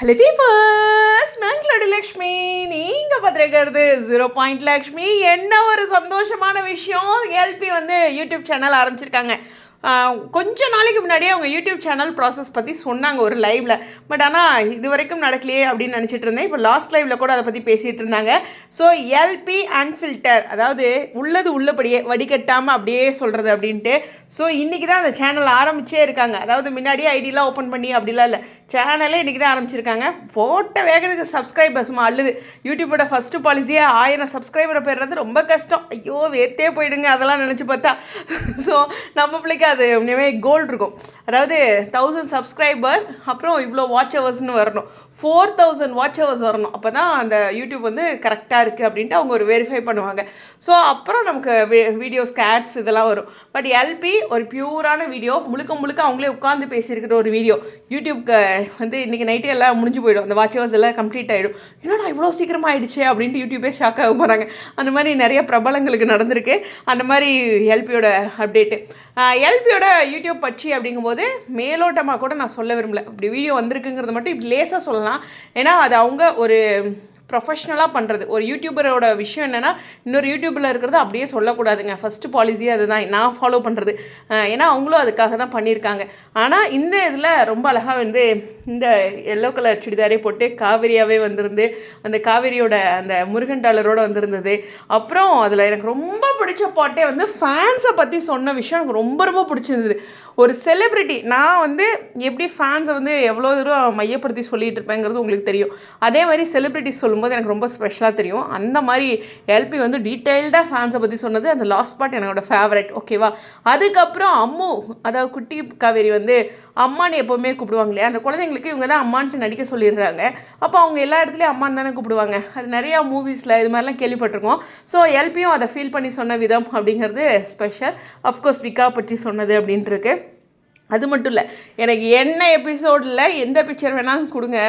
Hello peepers, மேங்களோட Lakshmi. நீங்கள் பார்த்துருக்கிறது 0 லக்ஷ்மி. என்ன ஒரு சந்தோஷமான விஷயம், எல்பி வந்து யூடியூப் சேனல் ஆரம்பிச்சிருக்காங்க. கொஞ்ச நாளைக்கு முன்னாடியே அவங்க யூடியூப் சேனல் ப்ராசஸ் பற்றி சொன்னாங்க ஒரு லைவில். பட் ஆனால் இது வரைக்கும் நடக்கலையே அப்படின்னு நினச்சிட்டு இருந்தேன். இப்போ லாஸ்ட் லைவில் கூட அதை பற்றி பேசிகிட்டு இருந்தாங்க. ஸோ எல்பி அன்ஃபில்டர், அதாவது உள்ளது உள்ளபடியே வடிகட்டாமல் அப்படியே சொல்கிறது அப்படின்ட்டு. ஸோ இன்றைக்கி தான் அந்த சேனல் ஆரம்பிச்சே இருக்காங்க. அதாவது முன்னாடியே ஐடியெலாம் ஓப்பன் பண்ணி அப்படிலாம் இல்லை, சேனலே இன்றைக்கி தான் ஆரம்பிச்சிருக்காங்க. போட்ட வேகத்துக்கு சப்ஸ்கிரைபர்ஸ் அல்லது யூடியூபோட ஃபஸ்ட்டு பாலிசியே 1000 சப்ஸ்கிரைபரை பெறுறது ரொம்ப கஷ்டம். ஐயோ வேத்தே போயிடுங்க அதெல்லாம் நினச்சி பார்த்தா. ஸோ நம்ம பிள்ளைக்கு அது உண்மையே கோல் இருக்கும். அதாவது 1000 சப்ஸ்கிரைபர், அப்புறம் இவ்வளோ வாட்ச் ஹவர்ஸ்னு வரணும், 4000 வாட்ச் ஹவர்ஸ் வரணும். அப்போ தான் அந்த யூடியூப் வந்து கரெக்டாக இருக்குது அப்படின்ட்டு அவங்க ஒரு வெரிஃபை பண்ணுவாங்க. ஸோ அப்புறம் நமக்கு வீடியோஸ்க்கு ஆட்ஸ் இதெல்லாம் வரும். பட் எல்பி ஒரு பியூரான வீடியோ, முழுக்க அவங்களே உட்காந்து பேசியிருக்கிற ஒரு வீடியோ. யூடியூப்க்கு வந்து இன்றைக்கி நைட்டே எல்லாம் முடிஞ்சு போயிடும், அந்த வாட்ச் ஹவர்ஸ் எல்லாம் கம்ப்ளீட் ஆகிடும். என்னடா இவ்வளோ சீக்கிரமாக ஆகிடுச்சு அப்படின்ட்டு யூடியூபே ஷாக் ஆக போகிறாங்க. அந்த மாதிரி நிறைய பிரபலங்களுக்கு நடந்திருக்கு. அந்த மாதிரி எல்பியோட அப்டேட்டு. எல்பியோட யூடியூப் பற்றி அப்படிங்கும்போது மேலோட்டமாக கூட நான் சொல்ல விரும்பல. இப்படி வீடியோ வந்திருக்குங்கிறது மட்டும் இப்படி லேசாக சொல்லலாம். ஏன்னா அது அவங்க ஒரு ப்ரொஃபஷ்னலாக பண்ணுறது. ஒரு யூடியூபரோட விஷயம் என்னென்னா, இன்னொரு யூடியூப்பில் இருக்கிறது அப்படியே சொல்லக்கூடாதுங்க. ஃபஸ்ட்டு பாலிசியே அதுதான் நான் ஃபாலோ பண்ணுறது. ஏன்னா அவங்களும் அதுக்காக தான் பண்ணியிருக்காங்க. ஆனால் இந்த இதில் ரொம்ப அழகாக வந்து இந்த எல்லோ கலர் சுடிதாரே போட்டு காவேரியாகவே வந்திருந்து, அந்த காவேரியோட அந்த முருகன் டாலரோடு வந்திருந்தது. அப்புறம் அதில் எனக்கு ரொம்ப பிடிச்ச பாட்டே வந்து ஃபேன்ஸை பற்றி சொன்ன விஷயம் எனக்கு ரொம்ப பிடிச்சிருந்தது. ஒரு செலிப்ரிட்டி, நான் வந்து எப்படி ஃபேன்ஸை வந்து எவ்வளோ தூரம் மையப்படுத்தி சொல்லிகிட்டு இருப்பேங்கிறது உங்களுக்கு தெரியும். அதே மாதிரி செலிப்ரிட்டிஸ் சொல்லும்போது எனக்கு ரொம்ப ஸ்பெஷலாக தெரியும். அந்த மாதிரி எல்பி வந்து டீட்டெயில்டாக ஃபேன்ஸை பற்றி சொன்னது அந்த லாஸ்ட் பார்ட் என்னோட ஃபேவரட். ஓகேவா? அதுக்கப்புறம் அம்மு, அதாவது குட்டி காவேரி வந்து அம்மான்னு எப்போவுமே கூப்பிடுவாங்க இல்லையா, அந்த குழந்தைங்களுக்கு இவங்க தான் அம்மான்ட்டு நடிக்க சொல்லிடுறாங்க. அப்போ அவங்க எல்லா இடத்துலையும் அம்மான்னு தானே கூப்பிடுவாங்க. அது நிறையா மூவிஸில் இது மாதிரிலாம் கேள்விப்பட்டிருக்கோம். ஸோ எல்பியும் அதை ஃபீல் பண்ணி சொன்ன விதம் அப்படிங்கிறது ஸ்பெஷல். அஃப்கோர்ஸ் விக்கா பற்றி சொன்னது அப்படின்ட்டுருக்கு. அது மட்டும் இல்லை, எனக்கு என்ன எபிசோடில் எந்த பிக்சர் வேணாலும் கொடுங்க,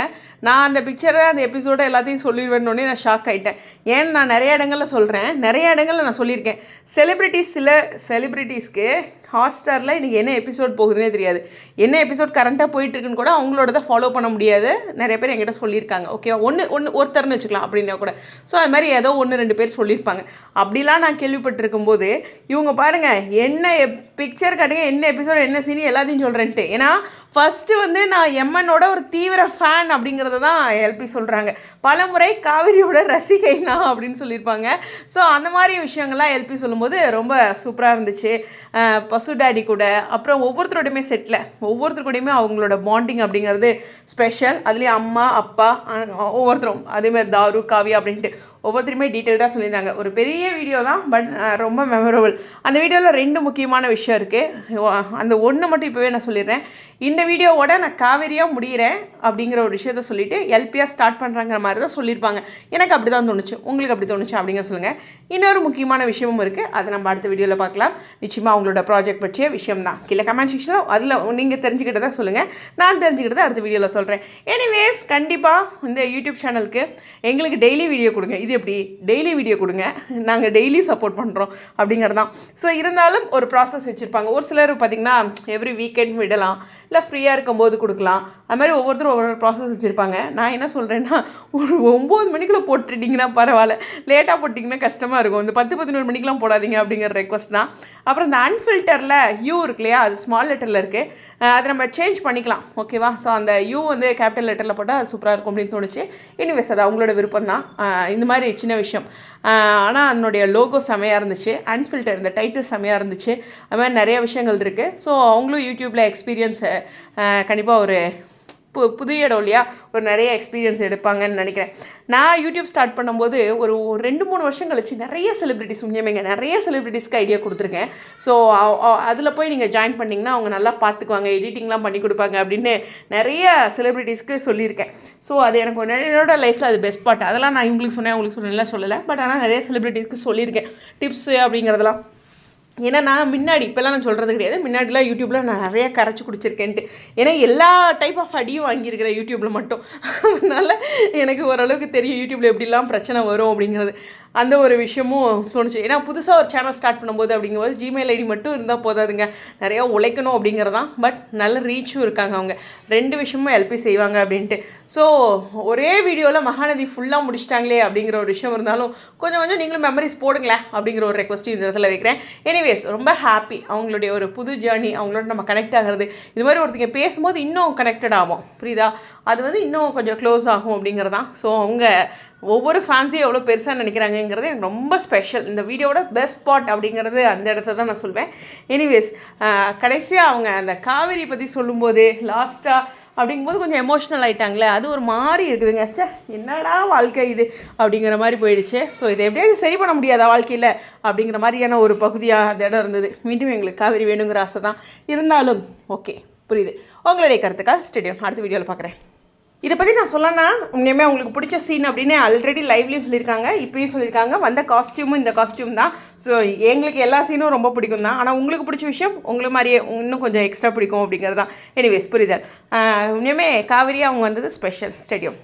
நான் அந்த பிக்சரை அந்த எபிசோடை எல்லாத்தையும் சொல்லிடுவேன்னொடனே நான் ஷாக் ஆகிட்டேன். ஏன்னு நான் நிறைய இடங்களில் சொல்கிறேன், நிறைய இடங்களில் நான் சொல்லியிருக்கேன். சில செலிப்ரிட்டிஸ்க்கு ஹாட்ஸ்டாரில் இன்றைக்கி என்ன எபிசோட் போகுதுன்னே தெரியாது. என்ன எபிசோட் கரண்ட்டாக போயிட்டுருக்குன்னு கூட அவங்களோட தான் ஃபாலோ பண்ண முடியாது. நிறைய பேர் என்கிட்ட சொல்லியிருக்காங்க. ஓகேவா? ஒருத்தர்னு வச்சுக்கலாம் அப்படின்னா கூட. ஸோ அது மாதிரி ஏதோ 1-2 பேர் சொல்லியிருப்பாங்க. அப்படிலாம் நான் கேள்விப்பட்டிருக்கும் போது இவங்க பாருங்கள், என்ன பிக்சர் காட்டுங்க, என்ன எபிசோட், என்ன சீனி எல்லாத்தையும் சொல்கிறேன்ட்டு. ஏன்னா ஃபஸ்ட்டு வந்து நான் எம்என்னோட ஒரு தீவிர ஃபேன் அப்படிங்கிறத தான் எல்பி சொல்கிறாங்க. பல முறை காவிரியோட ரசிகைனா அப்படின்னு சொல்லியிருப்பாங்க. ஸோ அந்த மாதிரி விஷயங்கள்லாம் எல்பி சொல்லும்போது ரொம்ப சூப்பராக இருந்துச்சு. பசு டேடி கூட, அப்புறம் ஒவ்வொருத்தரோடையுமே செட்டில் ஒவ்வொருத்தர் கூடயுமே அவங்களோட பாண்டிங் அப்படிங்கிறது ஸ்பெஷல். அதுலேயும் அம்மா அப்பா ஒவ்வொருத்தரும், அதேமாதிரி தாரு காவியா அப்படின்ட்டு ஒவ்வொருத்தருமே டீட்டெயில்டாக சொல்லியிருந்தாங்க. ஒரு பெரிய வீடியோ தான், பட் ரொம்ப மெமரபிள். அந்த வீடியோவில் 2 முக்கியமான விஷயம் இருக்குது. அந்த ஒன்று மட்டும் இப்போவே நான் சொல்லிடுறேன். இந்த வீடியோவோட நான் காவேரியாக முடிகிறேன் அப்படிங்கிற ஒரு விஷயத்த சொல்லிவிட்டு எல்பியாக ஸ்டார்ட் பண்ணுறாங்கிற மாதிரி தான் சொல்லியிருப்பாங்க. எனக்கு அப்படி தான் தோணுச்சு. உங்களுக்கு அப்படி தோணுச்சு அப்படிங்கிற சொல்லுங்கள். இன்னொரு முக்கியமான விஷயமும் இருக்குது, அதை நம்ம அடுத்த வீடியோவில் பார்க்கலாம். நிச்சயமாக அவங்களோட ப்ராஜெக்ட் பற்றிய விஷயம் தான். கீழே கமெண்ட் செக்ஷனில் அதில் நீங்கள் தெரிஞ்சுக்கிட்டதை சொல்லுங்கள், நான் தெரிஞ்சுக்கிட்டதை அடுத்த வீடியோவில் சொல்கிறேன். எனிவேஸ், கண்டிப்பாக இந்த யூடியூப் சேனலுக்கு எங்களுக்கு டெய்லி வீடியோ கொடுங்க. இது எப்படி டெய்லி வீடியோ கொடுங்க, நாங்கள் டெய்லி சப்போர்ட் பண்ணுறோம் அப்படிங்கிறது தான். ஸோ இருந்தாலும் ஒரு ப்ராசஸ் வச்சுருப்பாங்க. ஒரு சிலர் பார்த்திங்கன்னா எவ்ரி வீக்கெண்ட் விடலாம், இல்லை ஃப்ரீயாக இருக்கும்போது கொடுக்கலாம். அது மாதிரி ஒவ்வொருத்தரும் ஒவ்வொரு ப்ராசஸ் வச்சுருப்பாங்க. நான் என்ன சொல்கிறேன்னா, ஒரு 9 மணிக்குள்ளே போட்டுட்டிங்கன்னா பரவாயில்ல, லேட்டாக போட்டிங்கன்னா கஷ்டமாக இருக்கும். இந்த 10-11 மணிக்கெலாம் போடாதீங்க அப்படிங்கிற ரெக்வஸ்ட் தான். அப்புறம் இந்த அன்ஃபில்டரில் யூ இருக்கு இல்லையா, அது ஸ்மால் லெட்டரில் இருக்குது, அதை நம்ம சேஞ்ச் பண்ணிக்கலாம். ஓகேவா? ஸோ அந்த யூ வந்து கேபிட்டல் லெட்டரில் போட்டால் அது சூப்பராக இருக்கும் அப்படின்னு தோணுச்சு. எனிவேஸ், அது அவங்களோட விருப்பம் தான். இந்த மாதிரி சின்ன விஷயம். ஆனால் அதனுடைய லோகோ செமையாக இருந்துச்சு. அன்ஃபில்டர் இந்த டைட்டில் செமையாக இருந்துச்சு. அது மாதிரி நிறைய விஷயங்கள் இருக்குது. ஸோ அவங்களும் யூடியூப்பில் எக்ஸ்பீரியன்ஸை கண்டிப்பாக ஒரு புது இடம் இல்லையா, ஒரு நிறைய எக்ஸ்பீரியன்ஸ் எடுப்பாங்கன்னு நினைக்கிறேன். நான் யூடியூப் ஸ்டார்ட் பண்ணும்போது ஒரு 2-3 வருஷம் கழிச்சு நிறைய செலிப்ரிட்டிஸ், உண்மையாக நிறைய செலிப்ரிட்டிஸ்க்கு ஐடியா கொடுத்துருக்கேன். ஸோ அதில் போய் நீங்கள் ஜாயின் பண்ணிங்கன்னா அவங்க நல்லா பார்த்துக்குவாங்க, எடிட்டிங்லாம் பண்ணி கொடுப்பாங்க அப்படின்னு நிறைய செலிப்ரிட்டிஸ்க்கு சொல்லியிருக்கேன். ஸோ அது எனக்கு என்னோட லைஃப்பில் அது பெஸ்ட் பார்ட். அதெல்லாம் நான் உங்களுக்கு சொன்னேன் சொல்லலை, பட் ஆனால் நிறைய செலிப்ரிட்டிஸ்க்கு சொல்லியிருக்கேன் டிப்ஸு அப்படிங்கிறதெல்லாம். ஏன்னா நான் இப்போல்லாம் நான் சொல்கிறது கிடையாது, முன்னாடிலாம் யூடியூப்பில் நான் நிறையா கரைச்சி குடிச்சிருக்கேன்ட்டு. ஏன்னா எல்லா டைப் ஆஃப் அடியும் வாங்கியிருக்கிறேன் யூடியூப்பில் மட்டும். அதனால் எனக்கு ஓரளவுக்கு தெரியும் யூடியூப்பில் எப்படிலாம் பிரச்சனை வரும் அப்படிங்கிறது. அந்த ஒரு விஷயமும் தோணுச்சு. ஏன்னா புதுசாக ஒரு சேனல் ஸ்டார்ட் பண்ணும்போது அப்படிங்கும்போது ஜிமெயில் ஐடி மட்டும் இருந்தால் போதாதுங்க, நிறையா உழைக்கணும் அப்படிங்கிறதான். பட் நல்ல ரீச்சும் இருக்காங்க அவங்க, 2 விஷயமும் எல்பி செய்வாங்க அப்படின்ட்டு. ஸோ ஒரே வீடியோவில் மகாநதி ஃபுல்லாக முடிச்சிட்டாங்களே அப்படிங்கிற ஒரு விஷயம் இருந்தாலும் கொஞ்சம் நீங்களும் மெமரிஸ் போடுங்களேன் அப்படிங்கிற ஒரு ரெக்வஸ்ட்டு இந்த இடத்துல வைக்கிறேன். எனிவேஸ் ரொம்ப ஹாப்பி அவங்களுடைய ஒரு புது ஜேர்னி, அவங்களோட நம்ம கனெக்ட் ஆகிறது. இது மாதிரி ஒருத்தங்க பேசும்போது இன்னும் கனெக்டட் ஆகும், புரியுதா? அது வந்து இன்னும் கொஞ்சம் க்ளோஸ் ஆகும் அப்படிங்கிறதான். ஸோ அவங்க ஒவ்வொரு ஃபேன்ஸையும் எவ்வளோ பெருசாக நினைக்கிறாங்கங்கிறது எனக்கு ரொம்ப ஸ்பெஷல். இந்த வீடியோட பெஸ்ட் ஸ்பாட் அப்படிங்கிறது அந்த இடத்த தான் நான் சொல்வேன். எனிவேஸ் கடைசியாக அவங்க அந்த காவேரி பற்றி சொல்லும்போது லாஸ்ட்டாக அப்படிங்கும்போது கொஞ்சம் எமோஷ்னல் ஆகிட்டாங்களே, அது ஒரு மாதிரி இருக்குதுங்க. சே என்னடா வாழ்க்கை இது அப்படிங்கிற மாதிரி போயிடுச்சு. ஸோ இதை எப்படியாவது சரி பண்ண முடியாதா வாழ்க்கையில் அப்படிங்கிற மாதிரியான ஒரு பகுதியாக அந்த இடம் இருந்தது. மீண்டும் எங்களுக்கு காவேரி வேணுங்கிற ஆசை தான் இருந்தாலும் ஓகே, புரியுது. உங்களுடைய கருத்துக்கள் ஸ்டேடியம் அடுத்த வீடியோவில் பார்க்குறேன். இதை பற்றி நான் சொல்லணும்னா உண்மையுமே உங்களுக்கு பிடிச்ச சீன் அப்படின்னு ஆல்ரெடி லைவ்லேயும் சொல்லியிருக்காங்க, இப்போயும் சொல்லியிருக்காங்க. வந்த காஸ்டியூமும் இந்த காஸ்டியூம் தான். ஸோ எங்களுக்கு எல்லா சீனும் ரொம்ப பிடிக்கும் தான். ஆனால் உங்களுக்கு பிடிச்ச விஷயம் உங்களுக்கு மாதிரியே இன்னும் கொஞ்சம் எக்ஸ்ட்ரா பிடிக்கும் அப்படிங்கிறது தான். எனிவேஸ் புரியுதல். உண்மையுமே காவேரி அவங்க வந்தது ஸ்பெஷல் ஸ்டேடியம்.